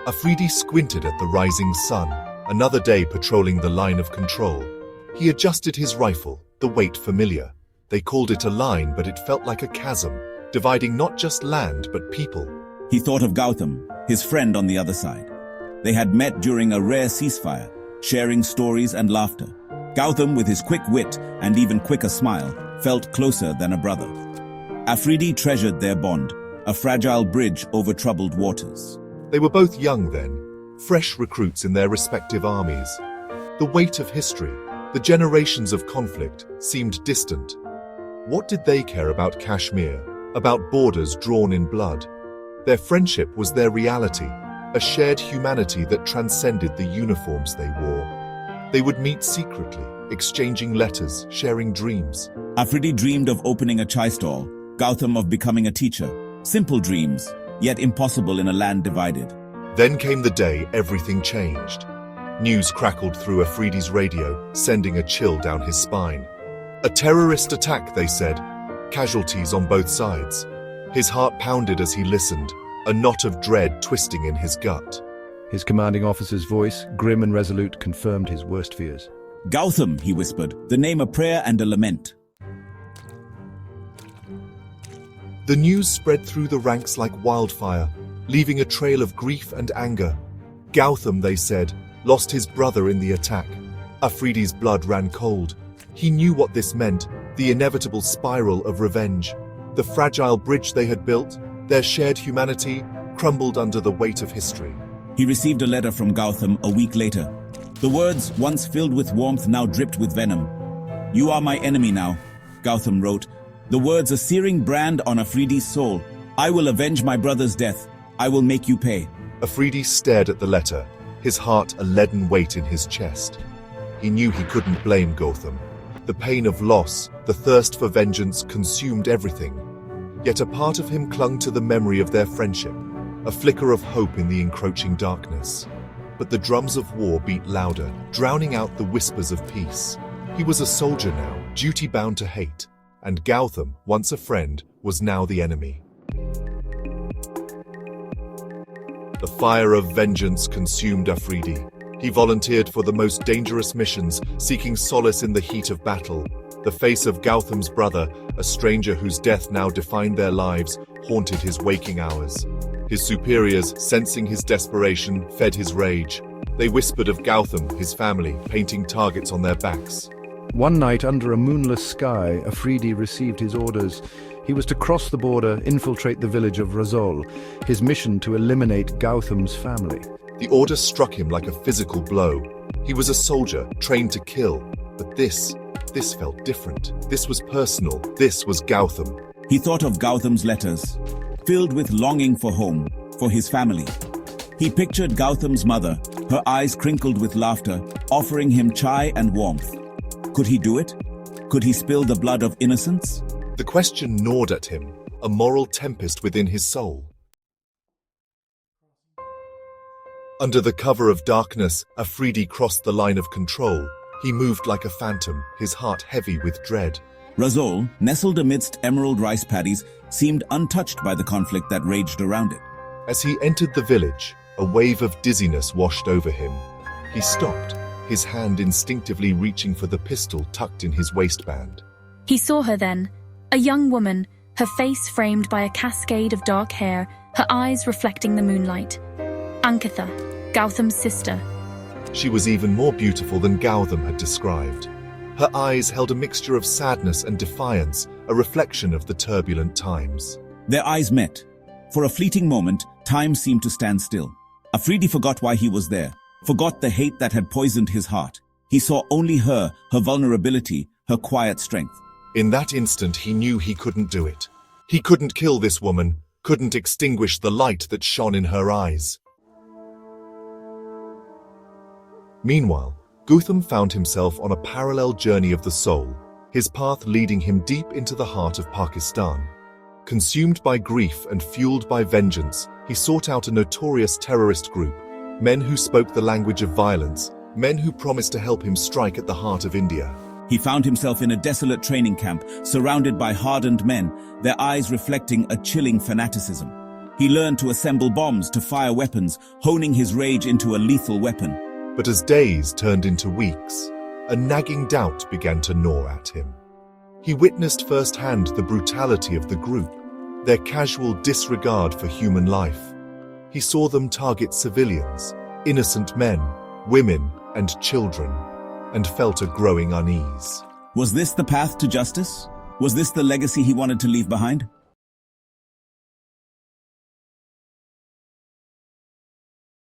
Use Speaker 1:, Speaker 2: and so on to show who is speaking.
Speaker 1: Afridi squinted at the rising sun, another day patrolling the line of control. He adjusted his rifle, the weight familiar. They called it a line, but it felt like a chasm, dividing not just land but people.
Speaker 2: He thought of Gautam, his friend on the other side. They had met during a rare ceasefire, sharing stories and laughter. Gautam, with his quick wit and even quicker smile, felt closer than a brother. Afridi treasured their bond, a fragile bridge over troubled waters.
Speaker 1: They were both young then, fresh recruits in their respective armies. The weight of history, the generations of conflict, seemed distant. What did they care about Kashmir, about borders drawn in blood? Their friendship was their reality, a shared humanity that transcended the uniforms they wore. They would meet secretly, exchanging letters, sharing dreams.
Speaker 2: Afridi dreamed of opening a chai stall, Gautam of becoming a teacher. Simple dreams, yet impossible in a land divided.
Speaker 1: Then came the day everything changed. News crackled through Afridi's radio, sending a chill down his spine. A terrorist attack, they said. Casualties on both sides. His heart pounded as he listened, a knot of dread twisting in his gut.
Speaker 3: His commanding officer's voice, grim and resolute, confirmed his worst fears.
Speaker 2: Gautam, he whispered, the name a prayer and a lament.
Speaker 1: The news spread through the ranks like wildfire, leaving a trail of grief and anger. Gautam, they said, lost his brother in the attack. Afridi's blood ran cold. He knew what this meant, the inevitable spiral of revenge. The fragile bridge they had built, their shared humanity, crumbled under the weight of history.
Speaker 2: He received a letter from Gautam a week later. The words, once filled with warmth, now dripped with venom. "You are my enemy now," Gautam wrote. The words a searing brand on Afridi's soul. "I will avenge my brother's death. I will make you pay."
Speaker 1: Afridi stared at the letter, his heart a leaden weight in his chest. He knew he couldn't blame Gautam. The pain of loss, the thirst for vengeance consumed everything. Yet a part of him clung to the memory of their friendship, a flicker of hope in the encroaching darkness. But the drums of war beat louder, drowning out the whispers of peace. He was a soldier now, duty-bound to hate. And Gautam, once a friend, was now the enemy. The fire of vengeance consumed Afridi. He volunteered for the most dangerous missions, seeking solace in the heat of battle. The face of Gautam's brother, a stranger whose death now defined their lives, haunted his waking hours. His superiors, sensing his desperation, fed his rage. They whispered of Gautam, his family, painting targets on their backs.
Speaker 3: One night, under a moonless sky, Afridi received his orders. He was to cross the border, infiltrate the village of Razol, his mission to eliminate Gautam's family.
Speaker 1: The order struck him like a physical blow. He was a soldier, trained to kill. But this felt different. This was personal. This was Gautam.
Speaker 2: He thought of Gautam's letters, filled with longing for home, for his family. He pictured Gautam's mother, her eyes crinkled with laughter, offering him chai and warmth. Could he do it? Could he spill the blood of innocence?
Speaker 1: The question gnawed at him, a moral tempest within his soul. Under the cover of darkness, Afridi crossed the line of control. He moved like a phantom, his heart heavy with dread.
Speaker 2: Razol, nestled amidst emerald rice paddies, seemed untouched by the conflict that raged around it.
Speaker 1: As he entered the village, a wave of dizziness washed over him. He stopped, his hand instinctively reaching for the pistol tucked in his waistband.
Speaker 4: He saw her then, a young woman, her face framed by a cascade of dark hair, her eyes reflecting the moonlight. Ankitha, Gautam's sister.
Speaker 1: She was even more beautiful than Gautam had described. Her eyes held a mixture of sadness and defiance, a reflection of the turbulent times.
Speaker 2: Their eyes met. For a fleeting moment, time seemed to stand still. Afridi forgot why he was there, forgot the hate that had poisoned his heart. He saw only her vulnerability, her quiet strength.
Speaker 1: In that instant, he knew he couldn't do it. He couldn't kill this woman, couldn't extinguish the light that shone in her eyes. Meanwhile, Gautam found himself on a parallel journey of the soul, his path leading him deep into the heart of Pakistan. Consumed by grief and fueled by vengeance, he sought out a notorious terrorist group, men who spoke the language of violence, men who promised to help him strike at the heart of India.
Speaker 2: He found himself in a desolate training camp, surrounded by hardened men, their eyes reflecting a chilling fanaticism. He learned to assemble bombs, to fire weapons, honing his rage into a lethal weapon.
Speaker 1: But as days turned into weeks, a nagging doubt began to gnaw at him. He witnessed firsthand the brutality of the group, their casual disregard for human life. He saw them target civilians, innocent men, women, and children, and felt a growing unease.
Speaker 2: Was this the path to justice? Was this the legacy he wanted to leave behind?